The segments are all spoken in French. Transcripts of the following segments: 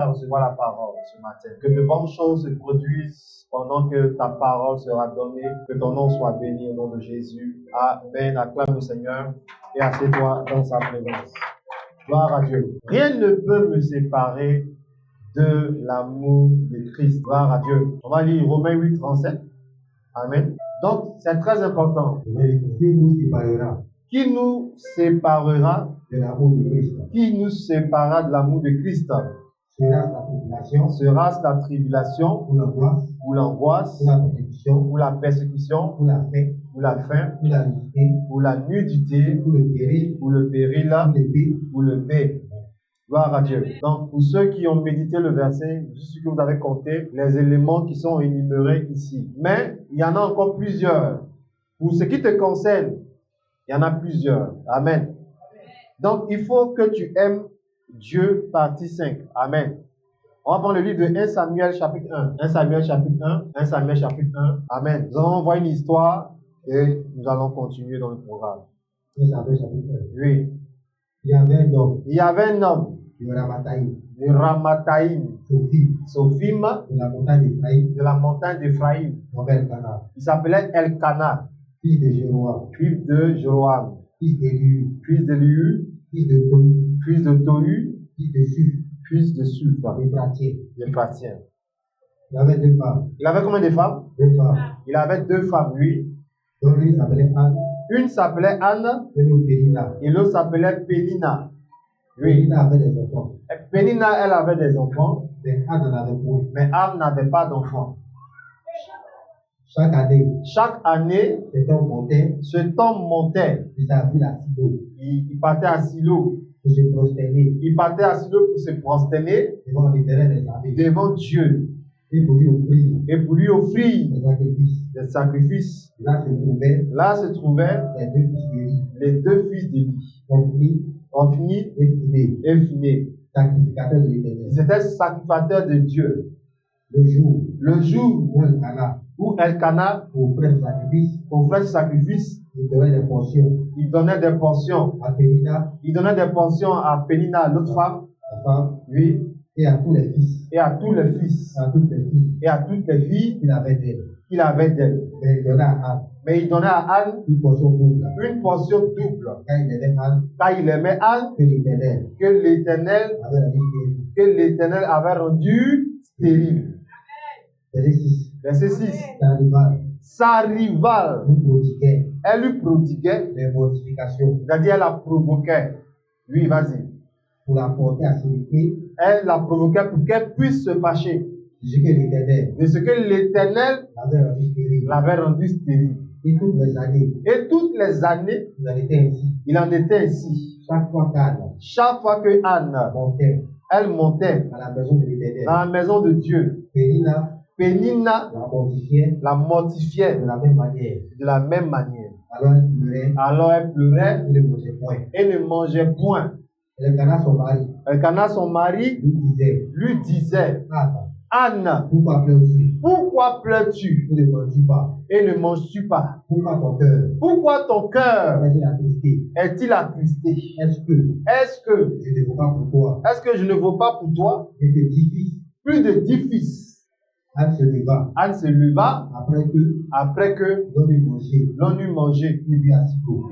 recevoir la parole ce matin. Que de bonnes choses se produisent pendant que ta parole sera donnée. Que ton nom soit béni au nom de Jésus. Amen. Acclame le Seigneur et assieds-toi dans sa présence. Gloire à Dieu. Rien ne peut me séparer de l'amour de Christ. Gloire à Dieu. On va lire Romains 8, 37. Amen. Donc, c'est très important. Qui nous séparera Qui nous séparera de l'amour de Christ? Qui nous séparera de l'amour de Christ? Sera-ce la tribulation, Sera-ce la tribulation, ou l'angoisse, ou l'angoisse, ou la persécution, ou la persécution, ou la faim, ou la faim, ou la nudité, ou la nudité, ou le péril, ou le péril, ou l'épée. ou le paix. Gloire à Dieu. Donc, pour ceux qui ont médité le verset, je suis sûr que vous avez compté les éléments qui sont énumérés ici. Mais il y en a encore plusieurs. Pour ce qui te concerne, il y en a plusieurs. Amen. Donc, il faut que tu aimes Dieu, partie 5. Amen. On va prendre le livre de 1 Samuel chapitre 1. 1 Samuel chapitre 1. 1 Samuel chapitre 1. Amen. Nous allons voir une histoire et nous allons continuer dans le programme. 1 Samuel chapitre 1. Oui. Il y avait un homme Il y avait un homme de Ramathaïm, de Ramathaïm, Sophim, de la montagne d'Éphraïm, de la montagne d'Éphraïm. nommé Elkana, Il s'appelait Elkana, fils de Jéroam, fils de Joram, fils d'Éliu, fils d'Eliu, fils de Tohu, fils de Tohu, fils de Suf, fils de Sulfa, Éphratien. d'Éphratien. Il avait deux femmes. Il avait combien de femmes? Deux femmes. Il avait deux femmes, lui. Donc l'une s'appelait Anne, Une s'appelait Anne et l'autre Pénina. et l'autre s'appelait Pénina. Oui. Pénina avait des enfants, Pénina, elle avait des enfants, mais Anne n'en avait point. mais Anne n'avait pas d'enfants. Chaque année, Chaque année, cet homme montait ce temps montait. de sa ville à Silo Il partait à Silo. pour se prosterner Il partait à Silo pour se prosterner devant l'Éternel des armées devant Dieu et pour lui offrir et pour lui offrir des sacrifices. des sacrifices. Là se trouvaient Là se trouvaient les deux fils d'Élie, les deux fils d'Élie, Hophni Hophni et Phiné, et Phiné. sacrificateurs de l'Éternel. Ils étaient sacrificateurs de Dieu. Le jour Le jour où Elkana où Elkana offrait le sacrifice, offrait ce sacrifice, il donnait des portions il donnait des portions. à Pénina, Il donnait des portions à Pénina, l'autre femme, sa femme, oui, et à tous les fils, et à tous les fils, à toutes les filles et à toutes les filles qu'il avait d'elle. qu'il avait d'elle. Mais il donnait à Anne Mais il donnait à Anne une portion double, une portion double. car il aimait Anne Car il aimait Anne que l'Éternel que l'Éternel avait la vie. avait rendue stérile. Verset 6. Verset 6. Sa rivale Sa rivale, nous prodiguait elle lui prodiguait, des mortifications c'est-à-dire elle la provoquait. Oui, vas-y. pour la porter à s'irriter Elle la provoquait pour qu'elle puisse se fâcher de ce que l'Éternel de ce que l'Éternel avait rendu stérile. l'avait rendu stérile. Et toutes les années, Et toutes les années, il en était ainsi. il en était ainsi. Chaque fois qu'Anne Chaque fois que Anne, montait elle montait à la maison de l'Éternel, dans la maison de Dieu, Pénina Pénina la mortifiait la mortifiait de la même manière. de la même manière. Alors elle pleurait Alors elle pleurait et ne mangeait et ne mangeait point. point. Elkana, son mari, Elkana, son mari, lui disait Anne, pourquoi pleures-tu pourquoi pleures-tu et ne manges-tu pas? et ne manges-tu pas? Pourquoi ton cœur Pourquoi ton cœur est-il attristé? est-il attristé? Est-ce que Est-ce que je ne vaux pas pour toi est-ce que je ne vaux pas pour toi et que 10 fils? plus de 10 fils? Anne se leva Anne se leva après que l'on eut mangé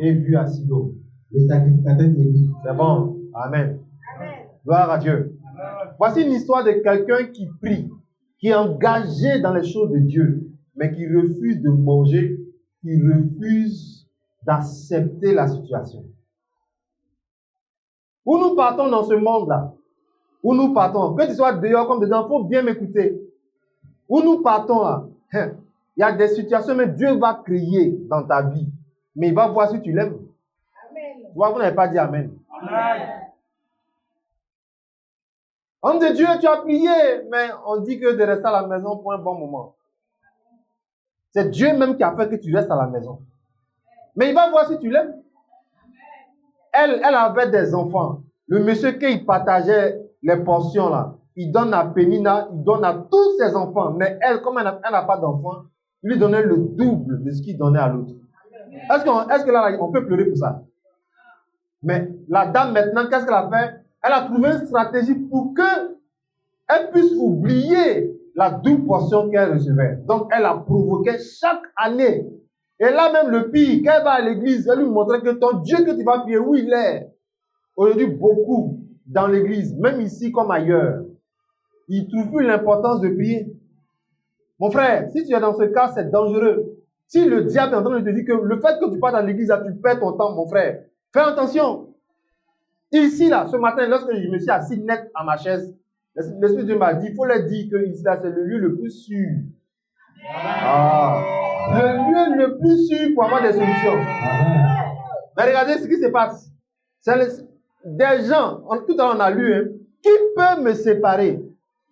et vu à Silo. le sacrificateur dit C'est bon. Amen. Gloire à Dieu. Voici une histoire de quelqu'un qui prie, qui est engagé dans les choses de Dieu, mais qui refuse de manger, qui refuse d'accepter la situation. Où nous partons dans ce monde-là, où nous partons, que tu sois dehors comme dedans, il faut bien m'écouter. Où nous partons là, il y a des situations que Dieu va créer dans ta vie, mais il va voir si tu l'aimes. Tu vois, vous n'avez pas dit Amen. Amen. Homme de Dieu, tu as prié, mais on dit que de rester à la maison pour un bon moment. C'est Dieu même qui a fait que tu restes à la maison. Mais il va voir si tu l'aimes. Elle avait des enfants. Le monsieur qui partageait les portions là, il donne à Pénina, il donne à tous ses enfants. Mais elle, comme elle n'a pas d'enfants, il lui donnait le double de ce qu'il donnait à l'autre. Est-ce que là, on peut pleurer pour ça? Mais la dame maintenant, qu'est-ce qu'elle a fait? Elle a trouvé une stratégie pour que elle puisse oublier la double portion qu'elle recevait. Donc, elle la provoquait chaque année. Et là, même le pire, quand elle va à l'église, elle lui montrait que ton Dieu que tu vas prier, où il est. Aujourd'hui, beaucoup dans l'église, même ici comme ailleurs, ils ne trouvent plus l'importance de prier. Mon frère, si tu es dans ce cas, c'est dangereux. Si le diable est en train de te dire que le fait que tu pars dans l'église, tu perds ton temps, mon frère, fais attention. Ici, là, ce matin, lorsque je me suis assis net à ma chaise, l'Esprit de Dieu m'a dit, il faut leur dire que ici, là, c'est le lieu le plus sûr. Le lieu le plus sûr pour avoir des solutions. Mais regardez ce qui se passe. C'est des gens, tout à l'heure on a lu, hein, qui peuvent me séparer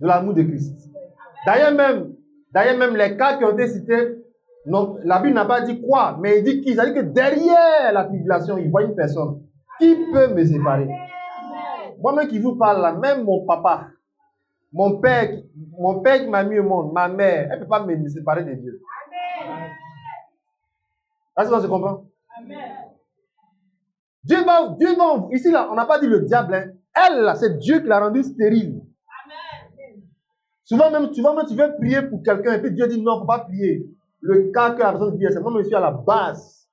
de l'amour de Christ. D'ailleurs même les cas qui ont été cités, non, la Bible n'a pas dit quoi, mais il dit qui. C'est-à-dire que derrière la tribulation, il voit une personne. Qui peut me séparer? Moi-même qui vous parle là, même mon papa, mon père qui m'a mis au monde, ma mère, elle ne peut pas me séparer de Dieu. Est-ce qu'on se comprend? Dieu va, ici là, on n'a pas dit le diable, hein. Elle là, c'est Dieu qui l'a rendue stérile. Souvent même, tu veux prier pour quelqu'un et puis Dieu dit non, il ne faut pas prier. Le cas que la personne dit, c'est moi je suis à la base.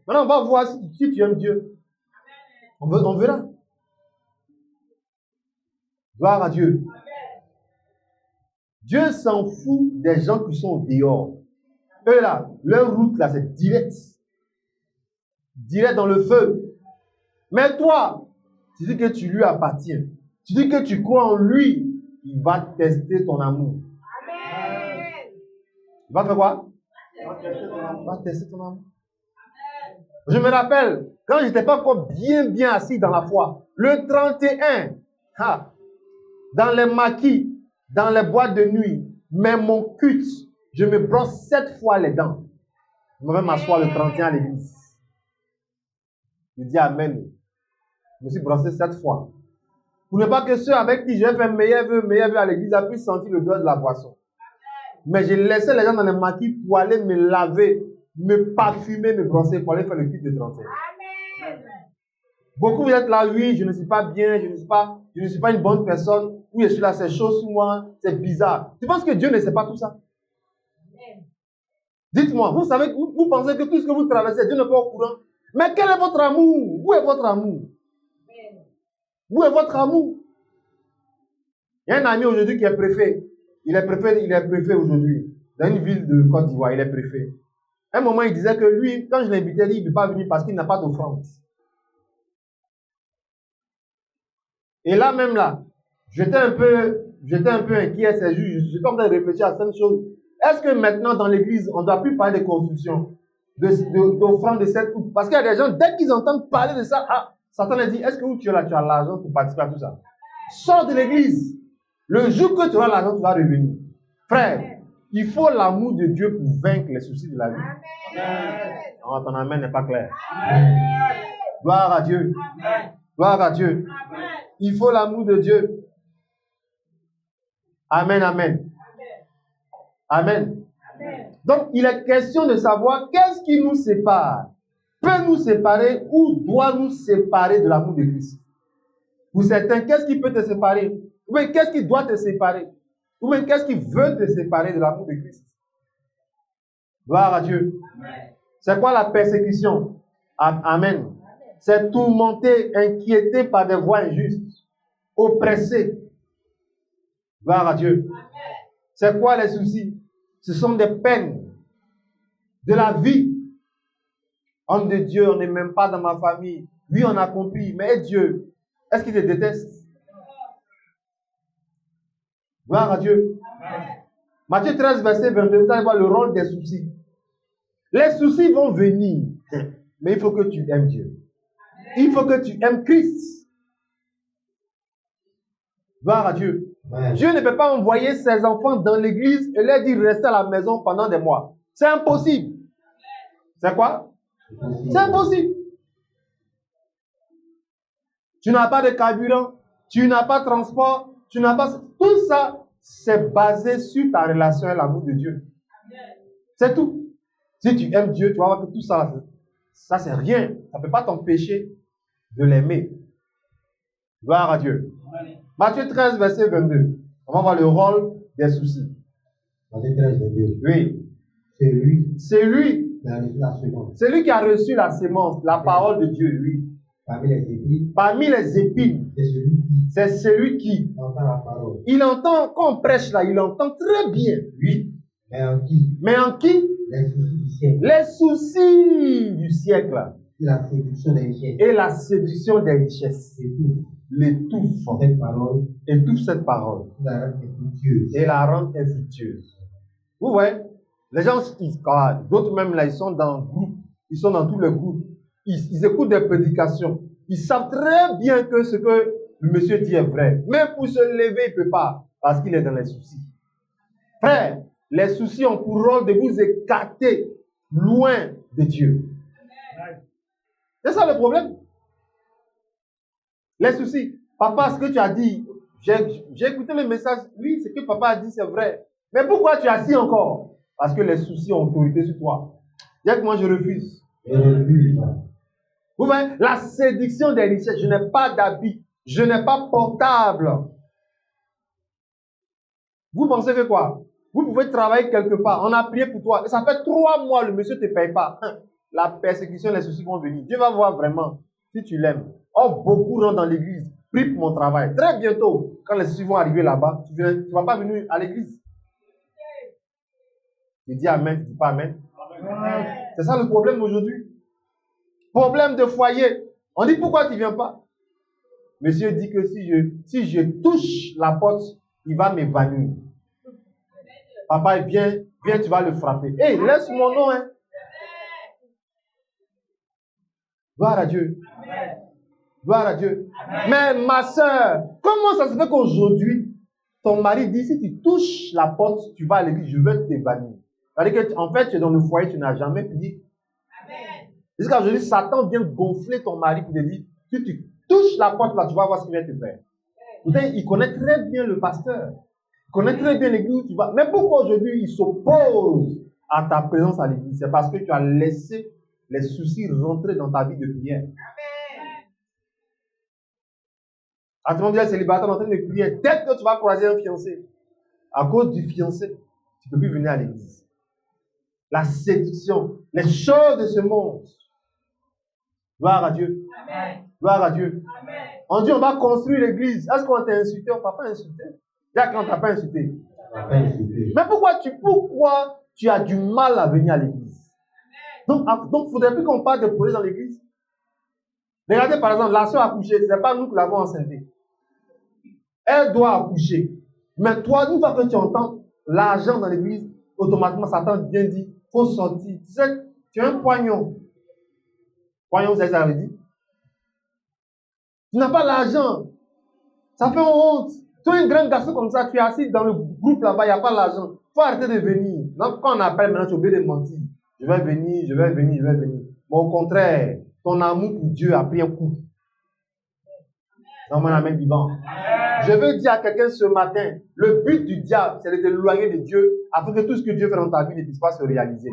Maintenant, on va voir si tu aimes Dieu. On verra. Gloire à Dieu. Dieu s'en fout des gens qui sont au dehors. Eux là, leur route là, c'est direct. Direct dans le feu. Mais toi, tu dis que tu lui appartiens. Tu dis que tu crois en lui. Il va tester ton amour. Amen. Il va faire quoi? Il va tester ton amour. Je me rappelle, quand je n'étais pas encore bien assis dans la foi, le 31, dans les maquis, dans les boîtes de nuit, mais mon culte, je me brosse 7 fois les dents. Je me vais m'asseoir le 31 à l'église. Je dis Amen. Je me suis brossé 7 fois. Pour ne pas que ceux avec qui j'ai fait meilleur vœu à l'église puissent sentir le goût de la boisson. Mais j'ai laissé les gens dans les maquis pour aller me laver, me parfumer, me brosser pour aller faire le culte de 31. Amen. Beaucoup vous êtes là, oui, je ne suis pas bien, je ne suis pas une bonne personne, oui, je suis là, c'est chaud sur moi, c'est bizarre. Tu penses que Dieu ne sait pas tout ça? Dites-moi, vous savez, vous pensez que tout ce que vous traversez, Dieu n'est pas au courant. Mais quel est votre amour? Où est votre amour? Où est votre amour? Il y a un ami aujourd'hui qui est préfet. Il est préfet aujourd'hui. Dans une ville de Côte d'Ivoire, il est préfet. À un moment, il disait que lui, quand je l'invitais, il ne peut pas venir parce qu'il n'a pas d'offrande. Et là, même là, j'étais un peu inquiet ces jours. J'étais en train de réfléchir à cette chose. Est-ce que maintenant, dans l'église, on ne doit plus parler de construction, d'offrande de cette coupe? Parce qu'il y a des gens, dès qu'ils entendent parler de ça, Satan a dit, est-ce que tu as l'argent pour participer à tout ça? Sors de l'église. Le jour que tu auras l'argent, tu vas revenir. Frère, il faut l'amour de Dieu pour vaincre les soucis de la vie. Non, ton amen n'est pas clair. Amen. Gloire à Dieu. Amen. Gloire à Dieu. Amen. Il faut l'amour de Dieu. Amen, amen. Amen. Amen. Donc, il est question de savoir qu'est-ce qui nous sépare. Peut nous séparer ou doit nous séparer de l'amour de Christ. Pour certains, qu'est-ce qui peut te séparer? Ou bien qu'est-ce qui doit te séparer? Ou bien qu'est-ce qui veut te séparer de l'amour de Christ? Gloire à Dieu. C'est quoi la persécution? Amen. C'est tourmenté, inquiété par des voies injustes, oppressé. Gloire à Dieu. C'est quoi les soucis? Ce sont des peines de la vie. Homme de Dieu, on n'est même pas dans ma famille. Oui, on a compris, mais Dieu, est-ce qu'il te déteste? Gloire à Dieu. Amen. Matthieu 13, verset 22, vous allez voir le rôle des soucis. Les soucis vont venir, mais il faut que tu aimes Dieu. Il faut que tu aimes Christ. Gloire à Dieu. Amen. Dieu ne peut pas envoyer ses enfants dans l'église et leur dire restez à la maison pendant des mois. C'est impossible. C'est quoi? C'est impossible. Tu n'as pas de carburant, tu n'as pas de transport, tu n'as pas... Tout ça, c'est basé sur ta relation avec l'amour de Dieu. C'est tout. Si tu aimes Dieu, tu vas voir que tout ça, ça c'est rien. Ça ne peut pas t'empêcher de l'aimer. Gloire à Dieu. Matthieu 13, verset 22. On va voir le rôle des soucis. Verset 13, 22. Oui. C'est lui C'est lui. qui a reçu la semence. C'est lui qui a reçu la sémence, la parole de Dieu, oui. Parmi les épines, Parmi les épines, c'est celui qui entend la parole. il entend, quand on prêche là, il entend très bien, oui. Mais en qui? Mais en qui? Les soucis du siècle. Les soucis du siècle Et la séduction des richesses. et la séduction des richesses L'étouffe. l'étouffent, Cette parole, étouffe cette parole la rend infructueuse. et la rend infructueuse. Vous voyez, les gens, d'autres même là, ils sont dans le groupe, ils sont dans tous les groupes, ils écoutent des prédications, ils savent très bien que ce que le monsieur dit est vrai. Mais pour se lever, il ne peut pas, parce qu'il est dans les soucis. Frère, les soucis ont pour rôle de vous écarter loin de Dieu. C'est ça le problème. Les soucis. Papa, ce que tu as dit, j'ai écouté le message. Oui, ce que papa a dit, c'est vrai. Mais pourquoi tu as assis encore? Parce que les soucis ont autorité sur toi. Dis que moi, je refuse. Je refuse. Vous voyez, la séduction des richesses. Je n'ai pas d'habit. Je n'ai pas portable. Vous pensez que quoi? Vous pouvez travailler quelque part. On a prié pour toi. Et ça fait 3 mois, le monsieur ne te paye pas. La persécution, les soucis vont venir. Dieu va voir vraiment si tu l'aimes. Oh, beaucoup rentrent dans l'église. Prie pour mon travail. Très bientôt, quand les soucis vont arriver là-bas, tu ne vas pas venir à l'église. Tu dis amen, tu ne dis pas amen. C'est ça le problème aujourd'hui. Problème de foyer. On dit pourquoi tu ne viens pas? Monsieur dit que si je touche la porte, il va m'évanouir. Papa, viens, tu vas le frapper. Hé, laisse mon nom, hein. Gloire à Dieu. Gloire à Dieu. Mais ma soeur, comment ça se fait qu'aujourd'hui, ton mari dit, si tu touches la porte, tu vas à l'église, je vais t'évanouir. C'est-à-dire qu'en fait, tu es dans le foyer, tu n'as jamais prié. Jusqu'à aujourd'hui, Satan vient gonfler ton mari pour te dire, si tu touches la porte là, tu vas voir ce qu'il va te faire. Pourtant, il connaît très bien le pasteur. Il connaît très bien l'église où tu vas. Mais pourquoi aujourd'hui il s'oppose à ta présence à l'église? C'est parce que tu as laissé les soucis rentrer dans ta vie de prière. À ce moment-là, célibataire en train de prier. Dès que tu vas croiser un fiancé, à cause du fiancé, tu ne peux plus venir à l'église. La séduction, les choses de ce monde. Gloire à Dieu. Amen. Gloire à Dieu. Amen. On dit on va construire l'église. Est-ce qu'on t'a insulté? On ne t'a pas insulté. Jacques, on ne t'a pas insulté. Mais pourquoi tu as du mal à venir à l'église? Donc, il ne faudrait plus qu'on parle de projets dans l'église. Regardez par exemple, la soeur a accouché. Ce n'est pas nous qui l'avons enceintée. Elle doit accoucher. Mais toi, une fois que tu entends l'argent dans l'église, automatiquement, Satan vient dire, il faut sortir. Tu sais, tu as un poignon. Poignon, vous savez ça veut dire? Tu n'as pas l'argent. Ça fait honte. Tu es un grand garçon comme ça, tu es assis dans le groupe là-bas, il n'y a pas l'argent. Il faut arrêter de venir. Donc, quand on appelle maintenant, tu es obligé de mentir. Je vais venir, je vais venir, je vais venir. Mais au contraire, ton amour pour Dieu a pris un coup. Dans mon amen vivant. Je veux dire à quelqu'un ce matin, le but du diable, c'est de t'éloigner de Dieu afin que tout ce que Dieu fait dans ta vie ne puisse pas se réaliser.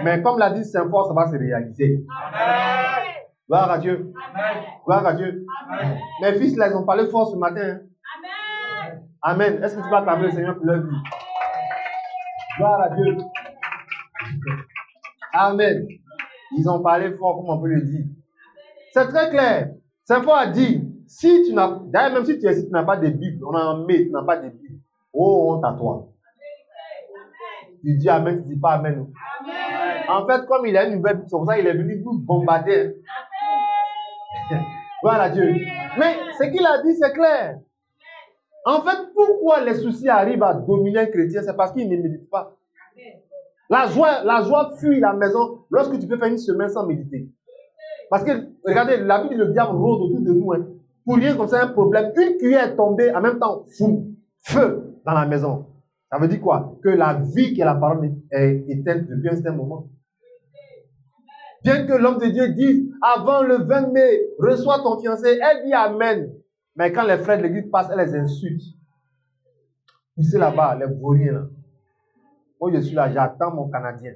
Mais comme l'a dit Saint Paul, ça va se réaliser. Amen. Gloire à Dieu. Amen. Gloire à Dieu. Amen. Mes fils, là, ils ont parlé fort ce matin. Amen. Amen. Est-ce que tu vas acclamer le Seigneur pour leur vie? Gloire à Dieu. Amen. Ils ont parlé fort, comme on peut le dire. C'est très clair. Saint Paul a dit, si tu n'as, d'ailleurs, même si tu es ici, tu n'as pas de Bible, on en met, tu n'as pas de Bible. Oh, honte à toi. Tu dis Amen, tu ne dis pas Amen. Amen. En fait, comme il a une nouvelle Bible, c'est pour ça qu'il est venu nous bombarder. Voilà Dieu. Mais ce qu'il a dit, c'est clair. En fait, pourquoi les soucis arrivent à dominer un chrétien? C'est parce qu'il ne médite pas. La joie fuit la maison lorsque tu peux faire une semaine sans méditer. Parce que, regardez, la Bible, le diable rôde autour de nous. Hein. Pour rien comme ça, un problème. Une cuillère est tombée, en même temps, feu dans la maison. Ça veut dire quoi? Que la vie qui est la parole est éteinte depuis un certain moment. Bien que l'homme de Dieu dise, avant le 20 mai, reçois ton fiancé, elle dit Amen. Mais quand les frères de l'église passent, elle les insulte. Poussez là-bas, les vauriens là. Moi, je suis là, j'attends mon Canadien.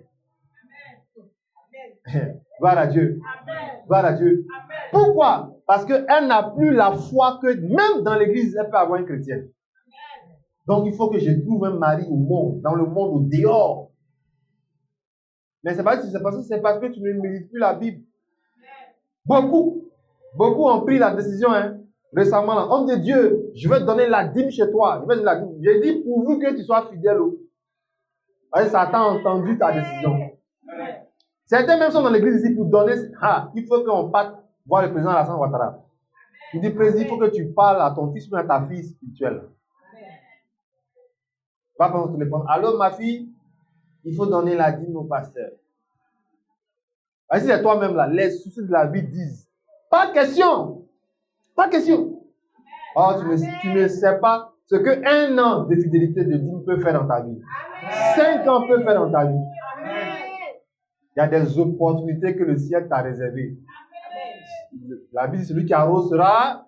Gloire à Dieu. Amen. Gloire à Dieu. Amen. Pourquoi? Parce qu'elle n'a plus la foi que même dans l'église, elle peut avoir une chrétienne. Donc, il faut que je trouve un mari au monde, dans le monde, au dehors. Mais c'est pas si c'est parce que tu ne médites plus la Bible. Beaucoup ont pris la décision, hein, récemment, là, homme de Dieu, je vais te donner la dîme chez toi. J'ai dit, pourvu que tu sois fidèle. Satan a entendu ta décision. Certains même sont dans l'église ici pour donner. Il faut qu'on parte voir le président Alassane Ouattara. Il dit, président, il faut que tu parles à ton fils ou à ta fille spirituelle. Va prendre ton téléphone. Allô, ma fille, il faut donner la dîme au pasteur. Si c'est toi-même là, les soucis de la vie disent. Pas question. Pas question. Oh, tu ne sais pas ce qu'un an de fidélité de dîme peut faire dans ta vie. 5 ans peut faire dans ta vie. Il y a des opportunités que le ciel t'a réservées. La vie, celui qui arrose sera.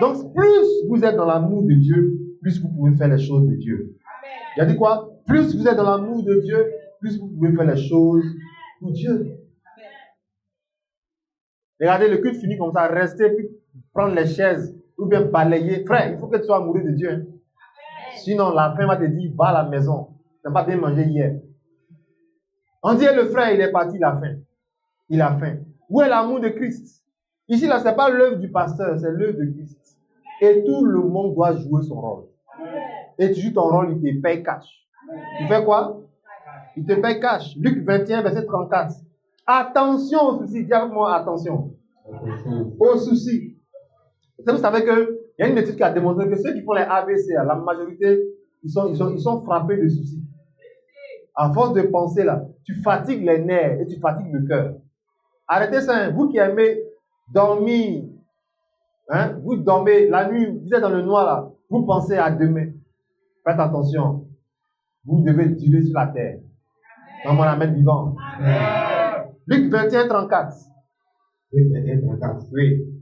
Donc, plus vous êtes dans l'amour de Dieu, plus vous pouvez faire les choses de Dieu. Il a dit quoi? Plus vous êtes dans l'amour de Dieu, plus vous pouvez faire les choses pour Dieu. Regardez, le culte finit comme ça, restez, puis prendre les chaises, ou bien balayer. Frère, il faut que tu sois amoureux de Dieu. Hein. Sinon, la faim va te dire, va à la maison. Tu n'as pas bien mangé hier. On dit, le frère, il est parti, il a faim. Il a faim. Où est l'amour de Christ? Ici, là, ce n'est pas l'œuvre du pasteur, c'est l'œuvre de Christ. Et tout le monde doit jouer son rôle. Et tu joues ton rôle, il te paye cash. Tu fais quoi? Il te paye cash. Luc 21, verset 34. Attention aux soucis. Dis avec moi, attention. Aux soucis. Vous savez qu'il y a une étude qui a démontré que ceux qui font les ABC, la majorité, ils sont frappés de soucis. À force de penser là, tu fatigues les nerfs et tu fatigues le cœur. Arrêtez ça, hein. Vous qui aimez dormir, hein, vous dormez la nuit, vous êtes dans le noir là, vous pensez à demain. Faites attention. Vous devez durer sur la terre. Dans mon amène vivant. Luc 21, 34. Luc 21, 34. Oui.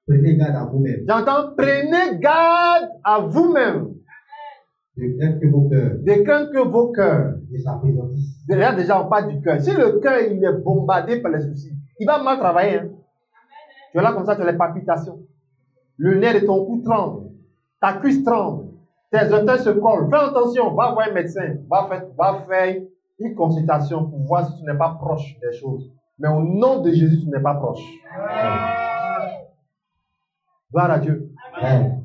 Prenez garde à vous-même. J'entends, prenez garde à vous-même. De crainte que vos cœurs. De crainte que vos cœurs. Ne s'appesantissent. Déjà, on parle du cœur. Si le cœur il est bombardé par les soucis, il va mal travailler. Hein. Tu es là comme ça, tu as les palpitations. Le nerf de ton cou tremble. Ta cuisse tremble. Tes orteils se collent. Fais attention, va voir un médecin. Va faire une consultation pour voir si tu n'es pas proche des choses. Mais au nom de Jésus, tu n'es pas proche. Gloire à Dieu.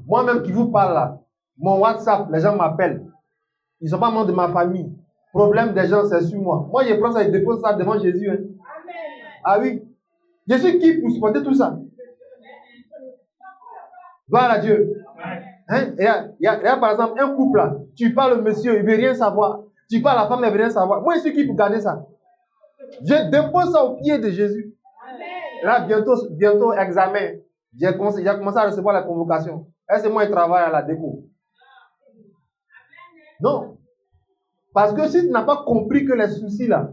Moi-même qui vous parle là, mon WhatsApp, les gens m'appellent. Ils ne sont pas membres de ma famille. Problème des gens, c'est sur moi. Moi, je prends ça et dépose ça devant Jésus. Hein. Ah oui. Je suis qui pour supporter tout ça? Gloire à Dieu. Hein? Il y a par exemple un couple là. Tu parles au monsieur, il ne veut rien savoir. Tu parles à la femme, elle ne veut rien savoir. Moi, je suis qui pour garder ça? Je dépose ça au pied de Jésus. Là, bientôt examen. J'ai commencé à recevoir la convocation. Et c'est moi qui travaille à la déco. Non. Parce que si tu n'as pas compris que les soucis là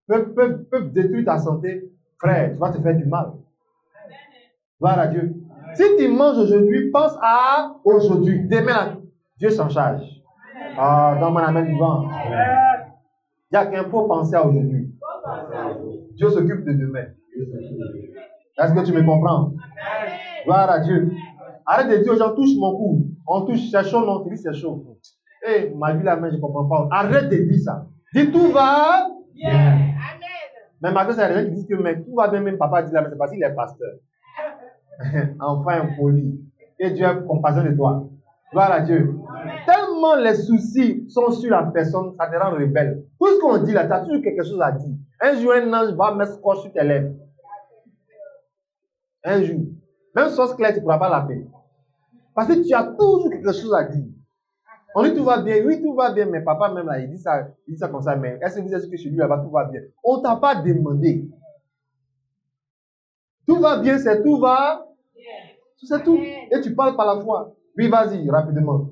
peuvent détruire ta santé, frère, tu vas te faire du mal. Gloire à Dieu. Si tu manges aujourd'hui, pense à aujourd'hui. Demain, Dieu s'en charge. Dans mon amène vivant. Il n'y a qu'un faut penser à aujourd'hui. Dieu s'occupe de demain. Est-ce que tu me comprends? Gloire à Dieu. Arrête de dire aux gens, touche mon cou. On touche, c'est chaud, non, tu dis c'est chaud. Ma vie la main, je ne comprends pas. Arrête de dire ça. Dis tout va bien. Amen. Mais malgré ça, il y a des gens qui disent que mais, tout va bien, même papa dit là, mais c'est parce qu'il est pasteur. Enfin poli. Et Dieu a compassion de toi. Gloire à Dieu. Amen. Tellement les soucis sont sur la personne, ça te rend rebelle. Tout ce qu'on dit là, tu as toujours quelque chose à dire. Un jour, un ange va mettre scotch sur tes lèvres. Un jour. Même sauce claire, tu ne pourras pas la faire. Parce que tu as toujours quelque chose à dire. On dit tout va bien, oui, tout va bien, mais papa même là, il dit ça comme ça, mais est-ce que vous êtes que chez lui là-bas, tout va bien? On ne t'a pas demandé. Tout va bien, c'est tout va bien. C'est tout. Et tu parles par la foi. Oui, vas-y, rapidement.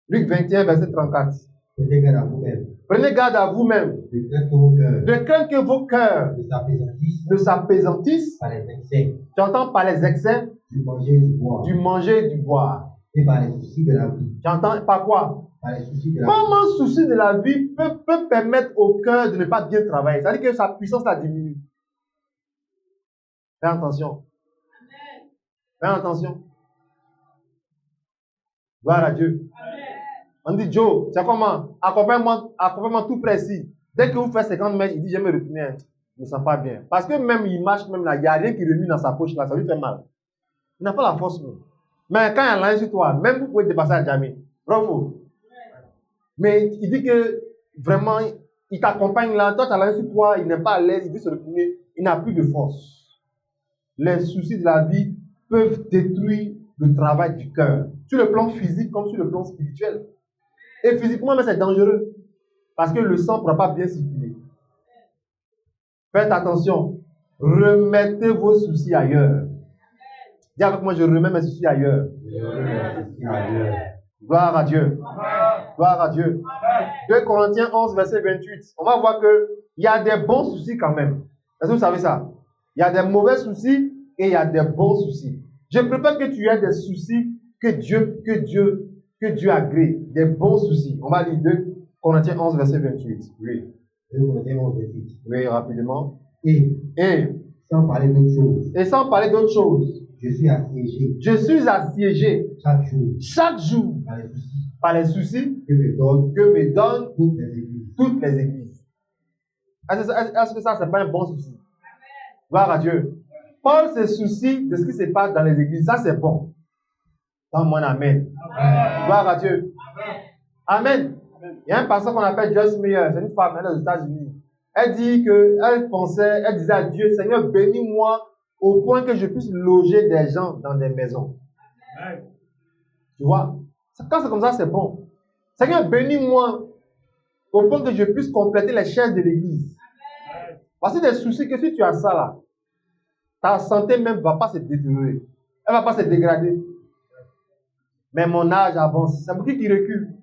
Luc 21, verset 34. Prenez garde à vous-même. Prenez garde à vous-même. De crainte que vos cœurs. De crainte que vos cœurs ne s'apaisantissent par les excès. Tu entends par les excès du manger et du boire. Du manger et du boire. Et par les soucis de la vie. J'entends par quoi? Par les soucis de la vie. Comment un souci de la vie peut permettre au cœur de ne pas bien travailler? C'est-à-dire que sa puissance la diminue. Fais attention. Fais attention. Gloire à Dieu. On dit, Joe, c'est comment? Accompagnement tout précis. Dès que vous faites 50 mètres, il dit, je vais me retourner. Je ne me sens pas bien. Parce que même il marche, même là, il n'y a rien qui remue dans sa poche là, ça lui fait mal. Il n'a pas la force. Même. Mais quand il y a l'un sur toi, même vous pouvez dépasser à jamais. Bravo. Mais il dit que vraiment, il t'accompagne là, toi tu as l'un sur toi, il n'est pas à l'aise, il veut se retourner, il n'a plus de force. Les soucis de la vie peuvent détruire le travail du cœur, sur le plan physique comme sur le plan spirituel. Et physiquement, mais c'est dangereux, parce que le sang ne pourra pas bien circuler. Faites attention, remettez vos soucis ailleurs. Dis avec moi, je remets mes soucis ailleurs. Gloire à Dieu. Gloire à Dieu. 2 Corinthiens 11, verset 28. On va voir qu'il y a des bons soucis quand même. Est-ce que vous savez ça? Il y a des mauvais soucis et il y a des bons soucis. Je préfère que tu aies des soucis que Dieu agrée. Des bons soucis. On va lire 2 Corinthiens 11, verset 28. Oui. 2 Corinthiens 11, 28. Oui, rapidement. Et sans parler d'autre chose. Et sans parler d'autre chose. Je suis assiégé. Je suis assiégé. Chaque jour. Chaque jour. Par les soucis. Que me donnent toutes les églises. Est-ce que ça, c'est pas un bon souci? Gloire à Dieu. Paul se soucie de ce qui se passe dans les églises. Ça, c'est bon. Dans mon amen. Gloire à Dieu. Amen. Il y a un pasteur qu'on appelle Joyce Meyer. C'est une femme, elle est aux États-Unis. Elle dit elle disait à Dieu, Seigneur, bénis-moi au point que je puisse loger des gens dans des maisons. Tu vois? Quand c'est comme ça, c'est bon. Seigneur, bénis-moi au point que je puisse compléter les chaises de l'église. Parce que des soucis que si tu as ça là, ta santé même ne va pas se détériorer. Elle ne va pas se dégrader. Mais mon âge avance. C'est pour qui recule?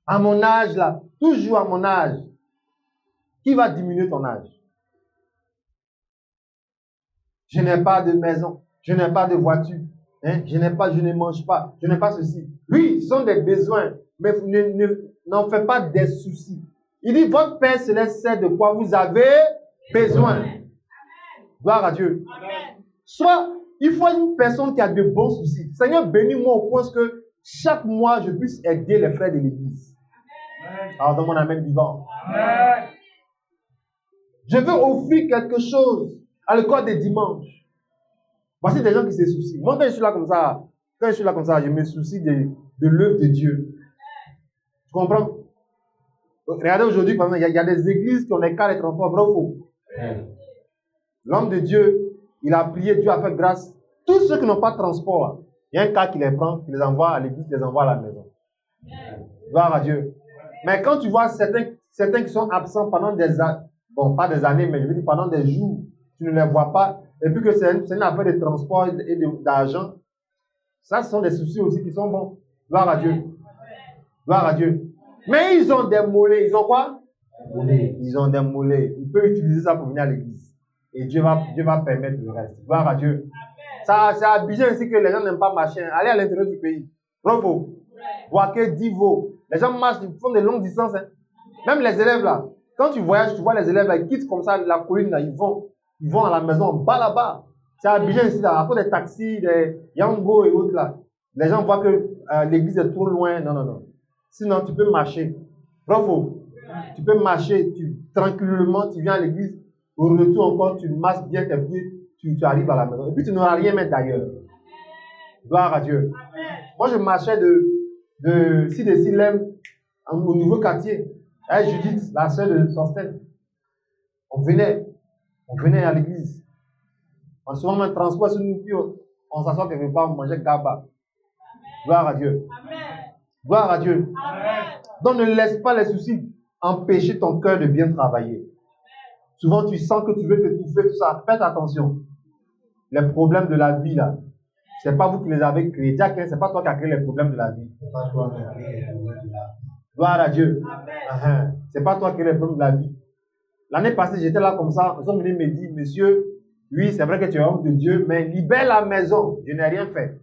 À mon âge là, toujours à mon âge, qui va diminuer ton âge? Je n'ai pas de maison, je n'ai pas de voiture, hein? Je ne mange pas, je n'ai pas ceci. Oui, ce sont des besoins, mais n'en faites pas des soucis. Il dit, votre Père Céleste sait de quoi vous avez besoin. Gloire à Dieu. Soit, il faut une personne qui a de bons soucis. Seigneur, bénis-moi au point que chaque mois, je puisse aider les frères de l'église. Alors, dans mon amen vivant. Amen. Je veux offrir quelque chose à l'école des dimanches. Voici des gens qui se soucient. Moi, quand je suis là comme ça, je me soucie de l'œuvre de Dieu. Tu comprends? Regardez aujourd'hui, par exemple, il y a des églises qui ont des cars de transport, vrai ou faux? L'homme de Dieu, il a prié, Dieu a fait grâce. Tous ceux qui n'ont pas de transport, il y a un cas qui les prend, qui les envoie à l'église, qui les envoie à la maison. Gloire à Dieu. Mais quand tu vois certains qui sont absents pendant des années, bon, pas des années, mais je veux dire pendant des jours, tu ne les vois pas, et puis que c'est une affaire de transport et d'argent, ça, ce sont des soucis aussi qui sont bons. Gloire à Dieu. Gloire à Dieu. Mais ils ont des mollets. Ils ont quoi? Ils ont des mollets. Ils peuvent utiliser ça pour venir à l'église. Et Dieu va permettre le reste. Gloire à Dieu. Ça, c'est à Abidjan ici que les gens n'aiment pas marcher. Allez à l'intérieur du pays. Bravo. Boaké, Divo. Les gens marchent, ils font de longues distances. Hein. Même les élèves là. Quand tu voyages, tu vois les élèves là, ils quittent comme ça la colline là. Ils vont à la maison en bas là-bas. C'est à Abidjan ici là. À cause des taxis, des Yango et autres là. Les gens voient que l'église est trop loin. Non. Sinon, tu peux marcher. Bravo. Tu peux marcher tranquillement, tu viens à l'église. Au retour encore, tu masses bien tes pieds, tu arrives à la maison. Et puis, tu n'auras rien mettre d'ailleurs. Gloire à Dieu. Moi, je marchais de Silem au nouveau quartier. Avec Judith, la sœur de Sorsten. On venait à l'église. On se met un transport sur nous, puis on s'assoit quelque part, on mangeait gaba. Gloire à Dieu. Gloire à Dieu. Donc ne laisse pas les soucis empêcher ton cœur de bien travailler. Souvent tu sens que tu veux t'étouffer, tout ça. Faites attention. Les problèmes de la vie là, c'est pas vous qui les avez créés. C'est pas toi qui as créé les problèmes de la vie. Gloire à Dieu. C'est pas toi qui as créé les problèmes de la vie. L'année passée, j'étais là comme ça. Ils sont venus me dire, monsieur, oui, c'est vrai que tu es homme de Dieu, mais libère la maison. Je n'ai rien fait.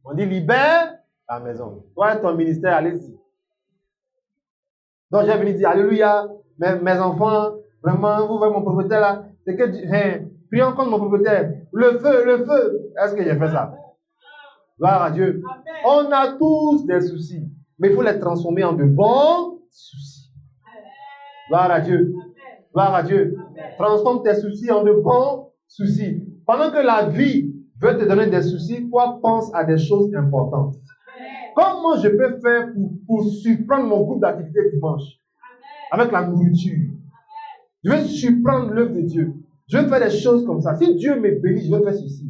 On dit libère la maison. Toi et ton ministère, allez-y. Donc j'ai venu dire, alléluia, mes enfants, vraiment, vous voyez mon propriétaire là, c'est que Prions contre mon propriétaire. Le feu, le feu. Est-ce que j'ai fait ça? Gloire à Dieu. On a tous des soucis, mais il faut les transformer en de bons soucis. Gloire à Dieu. Gloire à Dieu. Transforme tes soucis en de bons soucis. Pendant que la vie veut te donner des soucis, toi pense à des choses importantes. Comment je peux faire pour surprendre mon groupe d'activité dimanche? Avec la nourriture. Je vais surprendre l'œuvre de Dieu. Je vais faire des choses comme ça. Si Dieu me bénit, je vais faire ceci.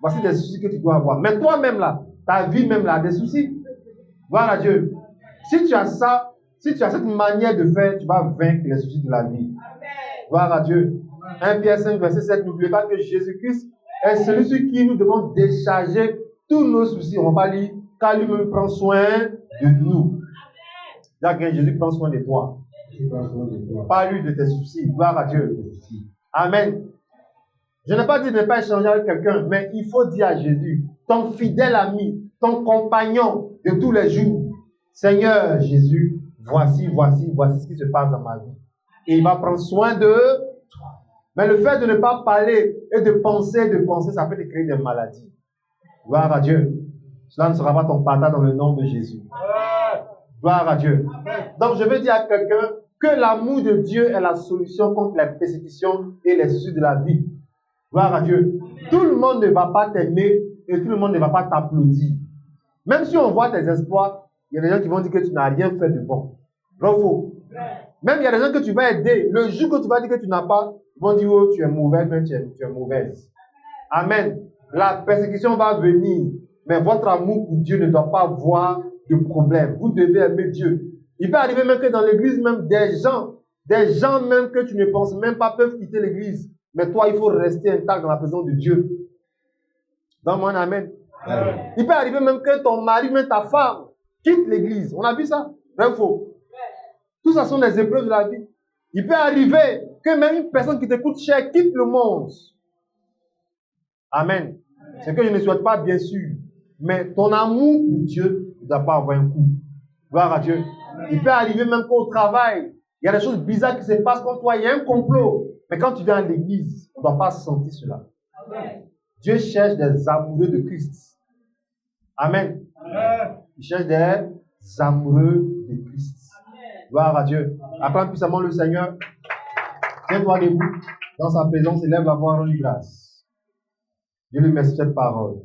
Voici des soucis que tu dois avoir. Mais toi-même là, ta vie même là, a des soucis. Gloire à Dieu. Si tu as ça, si tu as cette manière de faire, tu vas vaincre les soucis de la vie. Gloire à Dieu. 1 Pierre 5, verset 7, n'oubliez pas que Jésus-Christ est celui sur qui nous devons décharger tous nos soucis. On va lire, car lui-même prend soin de nous. C'est-à-dire que Jésus prend soin de toi. Pas lui de tes soucis. Gloire à Dieu. Amen. Je n'ai pas dit de ne pas échanger avec quelqu'un, mais il faut dire à Jésus, ton fidèle ami, ton compagnon de tous les jours, Seigneur Jésus, voici ce qui se passe dans ma vie. Et il va prendre soin de toi. Mais le fait de ne pas parler et de penser, ça peut te créer des maladies. Gloire à Dieu. Cela ne sera pas ton partage dans le nom de Jésus. Gloire à Dieu. Donc je veux dire à quelqu'un que l'amour de Dieu est la solution contre les persécutions et les soucis de la vie. Gloire à Dieu. Tout le monde ne va pas t'aimer et tout le monde ne va pas t'applaudir. Même si on voit tes exploits, il y a des gens qui vont dire que tu n'as rien fait de bon. Bravo. Même il y a des gens que tu vas aider. Le jour que tu vas dire que tu n'as pas, ils vont dire oh, tu es mauvais, mais tu es mauvaise. Amen. La persécution va venir, mais votre amour pour Dieu ne doit pas avoir de problème. Vous devez aimer Dieu. Il peut arriver même que dans l'église, même des gens même que tu ne penses même pas peuvent quitter l'église. Mais toi, il faut rester intact dans la présence de Dieu. Donne-moi un amen. Il peut arriver même que ton mari, même ta femme, quitte l'église. On a vu ça? Vrai ou faux? Tout ça sont des épreuves de la vie. Il peut arriver que même une personne qui te coûte cher quitte le monde. Amen. C'est que je ne souhaite pas, bien sûr. Mais ton amour pour Dieu ne doit pas avoir un coût. Gloire à Dieu. Il peut arriver même qu'au travail, il y a des choses bizarres qui se passent contre toi. Il y a un complot. Mais quand tu viens à l'église, on ne doit pas sentir cela. Amen. Dieu cherche des amoureux de Christ. Amen. Amen. Il cherche des amoureux de Christ. Amen. Gloire à Dieu. Acclame puissamment le Seigneur. Tiens-toi debout. Dans sa présence, élève la voix, rends-lui grâce. Dieu lui remercie cette parole.